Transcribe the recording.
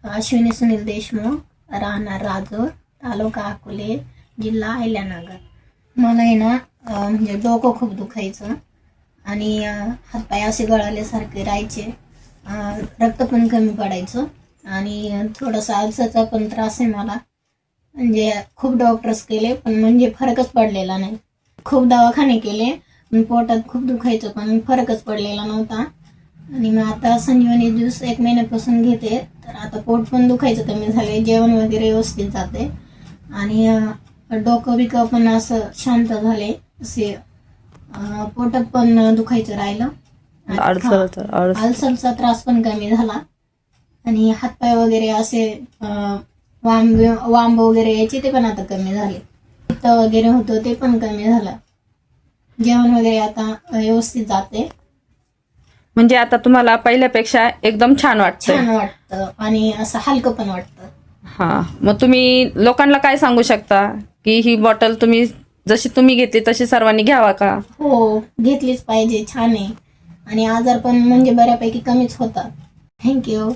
अश्विनी सुनील देशमुख, राहणार राजूर, तालुका अकोले, जिल्हा अहिल्यानगर. मला आहे ना म्हणजे डोकं खूप दुखायचं आणि हातपाय असे गळाल्यासारखे राहायचे. रक्त पण कमी पडायचं आणि थोडासा अल्सरचा पण त्रास आहे मला. म्हणजे खूप डॉक्टर्स केले पण म्हणजे फरकच पडलेला नाही. खूप दवाखाने केले पण पोटात खूप दुखायचं पण फरकच पडलेला नव्हता. आणि मग आता संजीवनी ज्यूस 1 महिन्यापासून घेते, तर आता पोट पण दुखायचं कमी झाले, जेवण वगैरे व्यवस्थित जाते आणि डोकं बिकं पण असं शांत झाले. असे पोटात पण दुखायचं राहिलं. अल्सरचा त्रास पण कमी झाला आणि हातपाय वगैरे असे वांब वगैरे यायचे ते पण आता कमी झाले. पित्त वगैरे होतं ते पण कमी झालं. जेवण वगैरे आता व्यवस्थित जाते. म्हणजे आता तुम्हाला पहिल्यापेक्षा एकदम छान वाटतं आणि असं हलकं पण वाटतं. हा, मग तुम्ही लोकांना काय सांगू शकता की ही बॉटल तुम्ही जशी तुम्ही घेतली तशी सर्वांनी घ्यावा का? हो, घेतलीच पाहिजे. छान आहे आणि आजार पण म्हणजे बऱ्यापैकी कमीच होतात. थँक्यू.